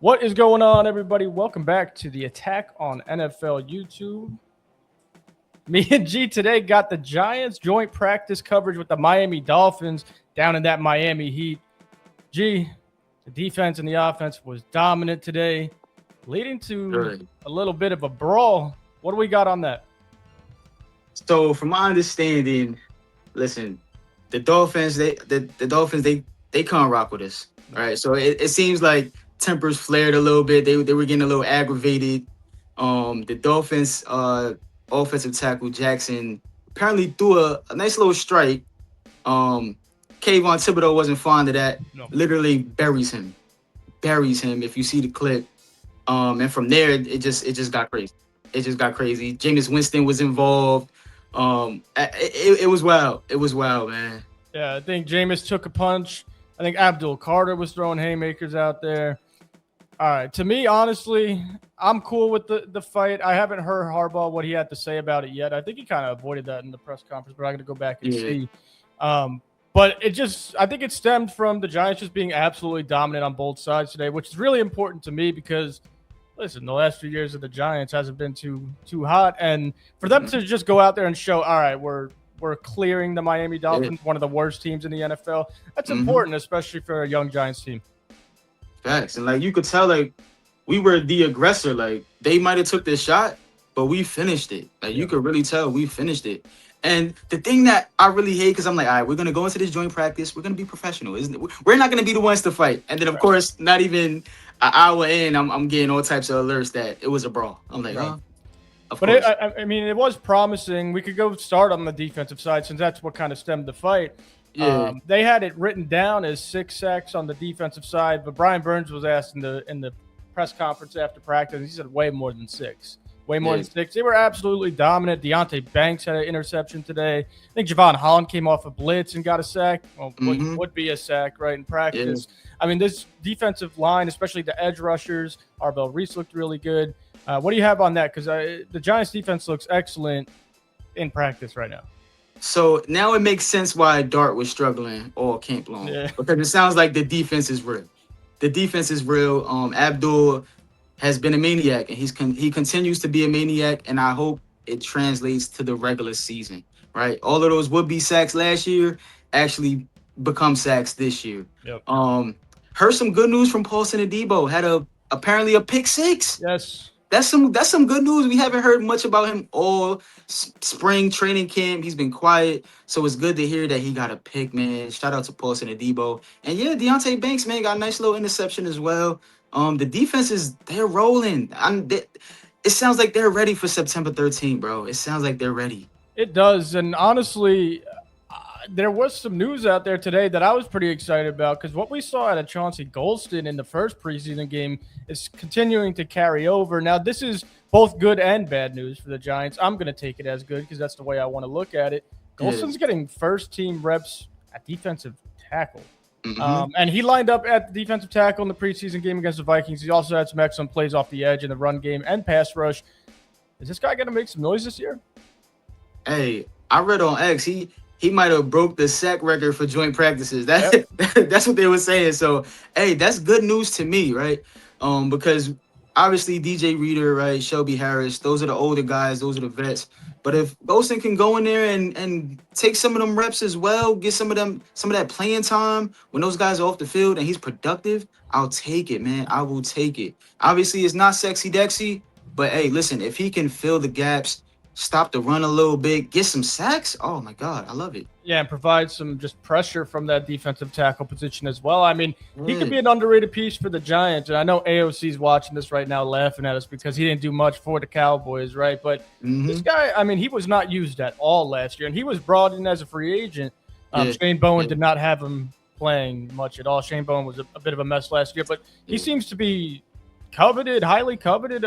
What is going on, everybody? Welcome back to the Attack on NFL YouTube. Me and G today got the Giants joint practice coverage with the Miami Dolphins down in that Miami Heat. G, the defense and the offense was dominant today, leading to a little bit of a brawl. What do we got on that? So, from my understanding, listen, the Dolphins, they can't rock with us. All right. So it seems like tempers flared a little bit. They were getting a little aggravated. The Dolphins offensive tackle Jackson apparently threw a nice little strike. Kayvon Thibodeau wasn't fond of that. No. Literally buries him. If you see the clip. And from there it just got crazy. It just got crazy. Jameis Winston was involved. It was wild. It was wild, man. Yeah, I think Jameis took a punch. I think Abdul Carter was throwing haymakers out there. All right. To me, honestly, I'm cool with the fight. I haven't heard Harbaugh what he had to say about it yet. I think he kind of avoided that in the press conference, but I'm going to go back and see. But I think it stemmed from the Giants just being absolutely dominant on both sides today, which is really important to me because, listen, the last few years of the Giants hasn't been too hot. And for them to just go out there and show, all right, we're clearing the Miami Dolphins, one of the worst teams in the NFL. That's important, especially for a young Giants team. Facts. And like you could tell, like we were the aggressor. Like they might have took this shot, but we finished it. Like you could really tell we finished it. And the thing that I really hate, because I'm like, all right, we're gonna go into this joint practice. We're gonna be professional, isn't it? We're not gonna be the ones to fight. And then of course, not even an hour in, I'm getting all types of alerts that it was a brawl. I'm like, oh. But I mean, it was promising. We could go start on the defensive side since that's what kind of stemmed the fight. Yeah. They had it written down as 6 sacks on the defensive side, but Brian Burns was asked in the press conference after practice. He said way more than 6. Way more than 6. They were absolutely dominant. Deontay Banks had an interception today. I think Javon Holland came off a blitz and got a sack. Well, would be a sack, right, in practice. Yeah. I mean, this defensive line, especially the edge rushers, Arbel Reese looked really good. What do you have on that? Because the Giants' defense looks excellent in practice right now. So now it makes sense why Dart was struggling all camp long. Yeah. Because it sounds like the defense is real. The defense is real. Abdul has been a maniac, and he continues to be a maniac, and I hope it translates to the regular season, right? All of those would-be sacks last year actually become sacks this year. Yep. Heard some good news from Paulson Adebo. Had apparently a pick 6. Yes. That's some good news. We haven't heard much about him all spring training camp. He's been quiet, so it's good to hear that he got a pick, man. Shout out to Paulson Adebo. And yeah, Deontay Banks, man, got a nice little interception as well. The defense they're rolling. It sounds like they're ready for September 13th, bro. It sounds like they're ready. It does, and honestly, there was some news out there today that I was pretty excited about because what we saw out of Chauncey Golston in the first preseason game is continuing to carry over. Now, this is both good and bad news for the Giants. I'm going to take it as good because that's the way I want to look at it. Golston's getting first-team reps at defensive tackle. And he lined up at the defensive tackle in the preseason game against the Vikings. He also had some excellent plays off the edge in the run game and pass rush. Is this guy going to make some noise this year? Hey, I read on X, he might have broke the sack record for joint practices. That's what they were saying. So, hey, that's good news to me, right? Because obviously DJ Reader, right, Shelby Harris, those are the older guys, those are the vets. But if Golston can go in there and take some of them reps as well, get some of that playing time when those guys are off the field and he's productive, I'll take it, man. I will take it. Obviously, it's not sexy Dexy, but hey, listen, if he can fill the gaps, stop the run a little bit, get some sacks. Oh my God, I love it. Yeah, and provide some just pressure from that defensive tackle position as well. I mean, he could be an underrated piece for the Giants. And I know AOC's watching this right now laughing at us because he didn't do much for the Cowboys, right? But this guy, I mean, he was not used at all last year, and he was brought in as a free agent. Shane Bowen did not have him playing much at all. Shane Bowen was a bit of a mess last year, but he seems to be coveted, highly coveted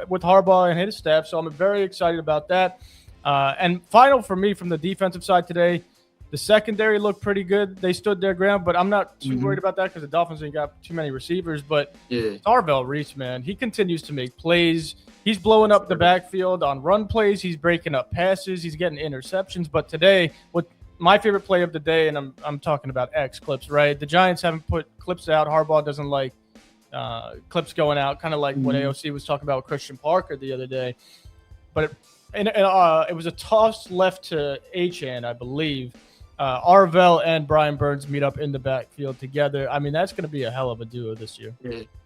with Harbaugh and his staff. So I'm very excited about that. And final for me from the defensive side today, the secondary looked pretty good. They stood their ground, but I'm not too worried about that because the Dolphins ain't got too many receivers. But Arbel Reese, man, he continues to make plays. He's blowing up the backfield on run plays. He's breaking up passes. He's getting interceptions. But today, what my favorite play of the day, and I'm talking about X clips, right? The Giants haven't put clips out. Harbaugh doesn't like clips going out, kind of like what AOC was talking about with Christian Parker the other day. But it was a toss left to Achane, I believe. Arvell and Brian Burns meet up in the backfield together. I mean, that's going to be a hell of a duo this year.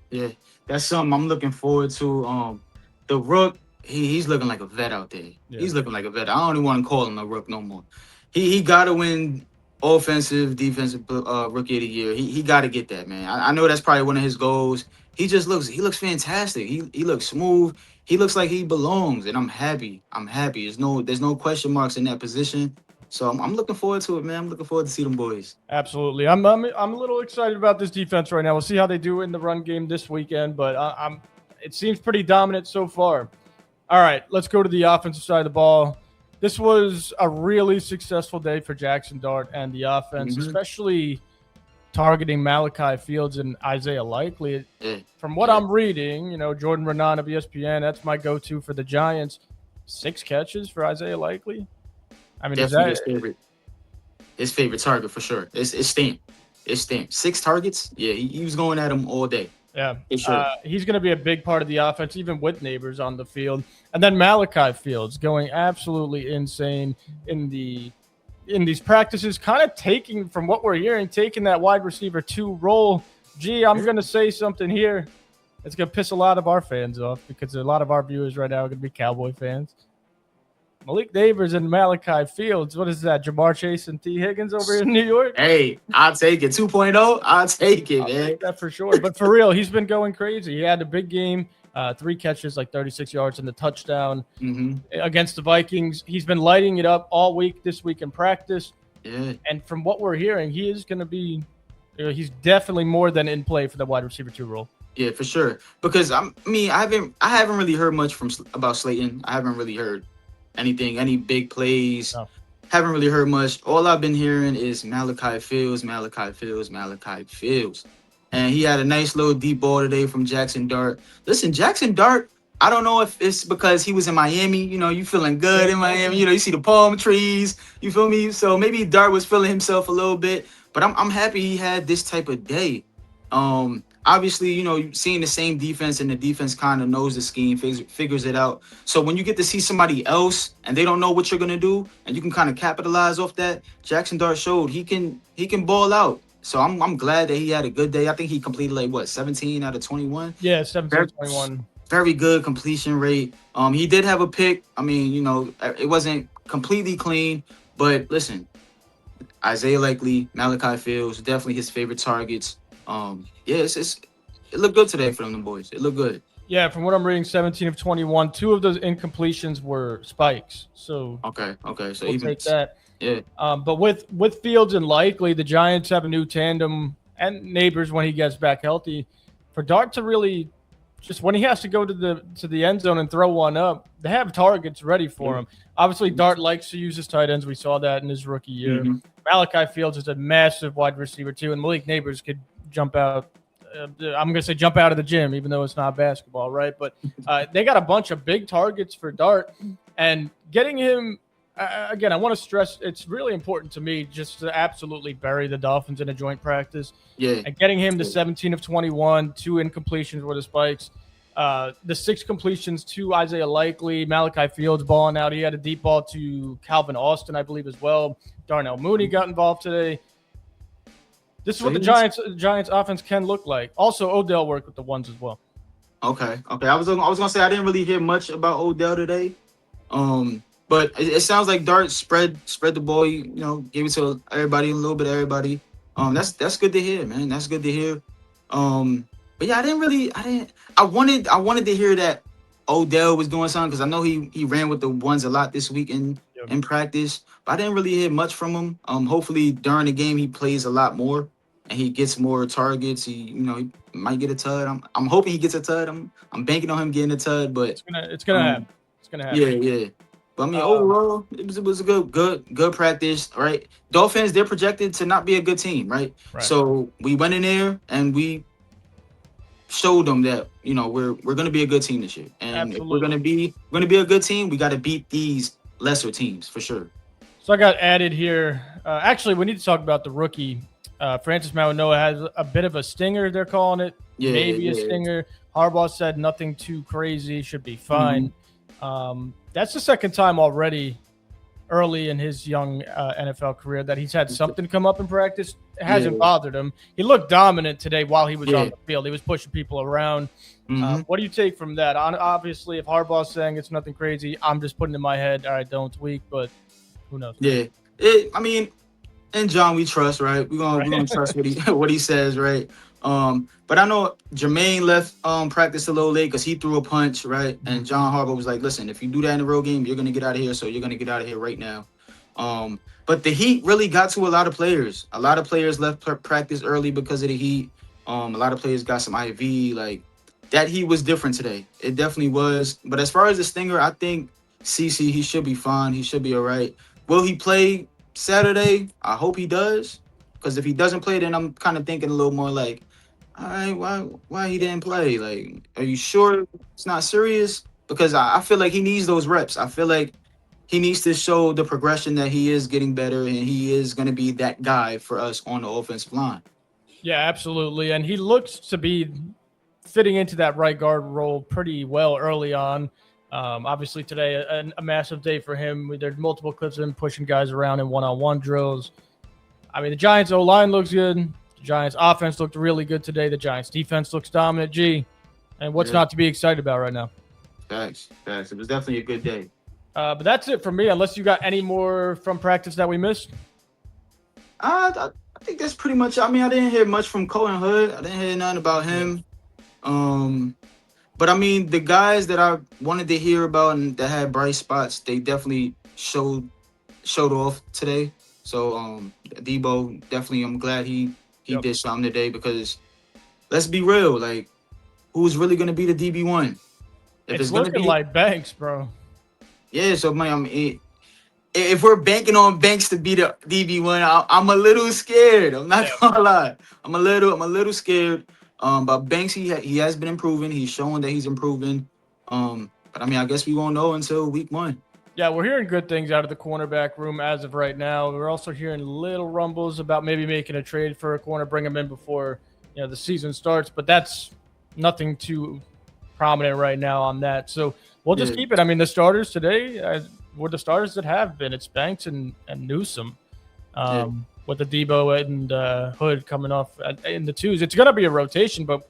Yeah, that's something I'm looking forward to. The Rook, he's looking like a vet out there. Yeah. He's looking like a vet. I don't even want to call him a Rook no more. He got to win offensive, defensive rookie of the year. He got to get that, man. I know that's probably one of his goals. He looks fantastic. He looks smooth. He looks like he belongs, and I'm happy. There's no question marks in that position. So I'm looking forward to it, man. I'm looking forward to see them boys. Absolutely. I'm a little excited about this defense right now. We'll see how they do in the run game this weekend, but it seems pretty dominant so far. All right, let's go to the offensive side of the ball. This was a really successful day for Jackson Dart and the offense, especially targeting Malachi Fields and Isaiah Likely. From what I'm reading, Jordan Renan of ESPN, that's my go-to for the Giants. 6 catches for Isaiah Likely. I mean, definitely his favorite target for sure. It's stamped. 6 targets. Yeah, he was going at him all day. Yeah, sure. He's going to be a big part of the offense, even with Neighbors on the field. And then Malachi Fields going absolutely insane in these practices, kind of taking, from what we're hearing, taking that wide receiver 2 role. Gee, I'm going to say something here. It's going to piss a lot of our fans off because a lot of our viewers right now are going to be Cowboy fans. Malik Neighbors and Malachi Fields. What is that? Jamar Chase and T. Higgins over in New York? Hey, I'll take it. 2.0, I'll take it, man. I'll take that for sure. But for real, he's been going crazy. He had a big game, 3 catches, like 36 yards and the touchdown against the Vikings. He's been lighting it up all week this week in practice. Yeah. And from what we're hearing, he is going to be he's definitely more than in play for the wide receiver 2 role. Yeah, for sure. Because I haven't really heard much about Slayton. I haven't really heard anything, any big plays. No. Haven't really heard much. All I've been hearing is Malachi Fields. And he had a nice little deep ball today from Jackson Dart. Listen, Jackson Dart, I don't know if it's because he was in Miami. You feeling good in Miami. You see the palm trees. You feel me? So maybe Dart was feeling himself a little bit. But I'm happy he had this type of day. Obviously, seeing the same defense, and the defense kind of knows the scheme, figures it out. So when you get to see somebody else and they don't know what you're gonna do, and you can kind of capitalize off that, Jackson Dart showed he can ball out. So I'm glad that he had a good day. I think he completed 17 out of 21. Yeah, 17-21. Very good completion rate. He did have a pick. I mean, it wasn't completely clean, but listen, Isaiah Likely, Malachi Fields, definitely his favorite targets. It looked good today for them boys. It looked good. Yeah, from what I'm reading, 17 of 21. 2 of those incompletions were spikes. So okay. So we'll take that. Yeah. But with Fields and Likely, the Giants have a new tandem, and Neighbors when he gets back healthy. For Dart to really, just when he has to go to the end zone and throw one up, they have targets ready for him. Obviously, Dart likes to use his tight ends. We saw that in his rookie year. Malachi Fields is a massive wide receiver too, and Malik Neighbors could jump out. I'm going to say jump out of the gym, even though it's not basketball, right? But they got a bunch of big targets for Dart, and getting him, again, I want to stress it's really important to me just to absolutely bury the Dolphins in a joint practice. Yeah. And getting him to 17 of 21, 2 incompletions with the spikes, the 6 completions to Isaiah Likely, Malachi Fields balling out. He had a deep ball to Calvin Austin, I believe, as well. Darnell Mooney got involved today. This is what the Giants offense can look like. Also, Odell worked with the ones as well. Okay. I was gonna say I didn't really hear much about Odell today. But it sounds like Dart spread the ball. Gave it to everybody, a little bit of everybody. That's good to hear, man. That's good to hear. But yeah, I wanted to hear that Odell was doing something because I know he ran with the ones a lot this week in practice, but I didn't really hear much from him. Hopefully during the game he plays a lot more and he gets more targets. He might get a tud. I'm hoping he gets a tud. I'm banking on him getting a tud, but it's gonna happen. It's gonna happen. Yeah. But I mean, overall, it was a good practice, right? Dolphins, they're projected to not be a good team, right? So we went in there and we showed them that we're going to be a good team this year, and Absolutely. If we're going to be a good team, we got to beat these lesser teams for sure. So I got added here. Actually, we need to talk about the rookie. Francis Mauigoa has a bit of a stinger, they're calling it. maybe a stinger. Harbaugh said nothing too crazy, should be fine. That's the second time already early in his young NFL career that he's had something come up in practice. It hasn't bothered him. He looked dominant today while he was on the field. He was pushing people around. What do you take from that? Obviously, if Harbaugh's saying it's nothing crazy, I'm just putting in my head, all right, don't tweak, but who knows? Yeah. I mean, and John, we trust, right? We're gonna trust what he says, right? But I know Jermaine left practice a little late because he threw a punch, right? And John Harbaugh was like, listen, if you do that in the road game, you're gonna get out of here. So you're gonna get out of here right now. But the heat really got to a lot of players. A lot of players left practice early because of the heat. A lot of players got some IV. Like that heat was different today. It definitely was. But as far as the stinger, I think CC, he should be fine. He should be all right. Will he play Saturday? I hope he does. Because if he doesn't play, then I'm kind of thinking a little more like, all right, why he didn't play? Like, are you sure it's not serious? Because I feel like he needs those reps. I feel like he needs to show the progression that he is getting better and he is going to be that guy for us on the offensive line. Yeah, absolutely. And he looks to be fitting into that right guard role pretty well early on. Obviously today, a massive day for him. There's multiple clips of him pushing guys around in one-on-one drills. I mean, the Giants O-line looks good. The Giants offense looked really good today. The Giants defense looks dominant. And what's not to be excited about right now? Facts. It was definitely a good day. But that's it for me, unless you got any more from practice that we missed. I think that's pretty much. I mean, I didn't hear much from Cohen Hood. I didn't hear nothing about him. But I mean, the guys that I wanted to hear about and that had bright spots, they definitely showed off today. So Debo, definitely, I'm glad he did something today because let's be real, like who's really gonna be the DB1? It's looking like Banks, bro. Yeah, so I mean, if we're banking on Banks to be the DB1, I'm a little scared. I'm not gonna lie. I'm a little scared. But Banks, he has been improving. He's showing that he's improving. But I mean, I guess we won't know until week 1. Yeah, we're hearing good things out of the cornerback room as of right now. We're also hearing little rumbles about maybe making a trade for a corner, bring him in before the season starts. But that's nothing too prominent right now on that. So we'll just keep it. I mean, the starters today were the starters that have been. It's Banks and Newsome. With the Debo and Hood coming off in the twos. It's going to be a rotation, but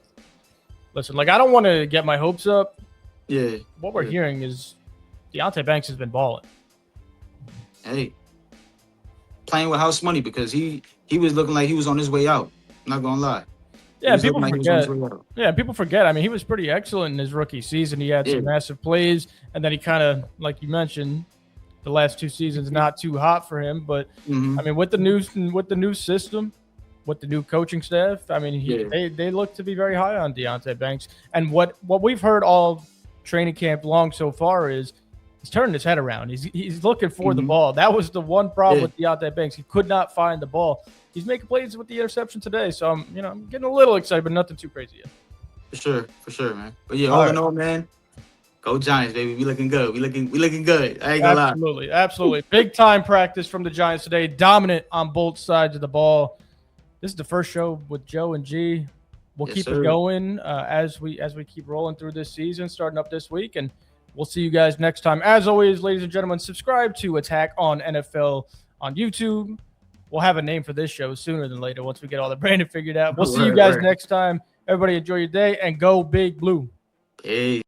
listen, like I don't want to get my hopes up. Yeah. What we're hearing is Deonte Banks has been balling. Hey, playing with house money because he was looking like he was on his way out. I'm not going to lie. Yeah, people forget. Yeah, people forget. I mean, he was pretty excellent in his rookie season. He had some massive plays, and then he kind of, like you mentioned, the last 2 seasons not too hot for him. But I mean, with the new system, with the new coaching staff, I mean, they look to be very high on Deonte Banks. And what we've heard all training camp long so far is he's turning his head around. He's looking for the ball. That was the one problem with Deonte Banks. He could not find the ball. He's making plays with the interception today. So I'm getting a little excited, but nothing too crazy yet. For sure, man. But yeah, all in all, man, go Giants, baby. We looking good. We looking good. I ain't gonna lie. Absolutely. Big time practice from the Giants today. Dominant on both sides of the ball. This is the first show with Joe and G. We'll keep it going as we keep rolling through this season, starting up this week, and we'll see you guys next time. As always, ladies and gentlemen, subscribe to Attack on NFL on YouTube. We'll have a name for this show sooner than later once we get all the branding figured out. We'll see you guys next time. Everybody enjoy your day and go Big Blue. Hey.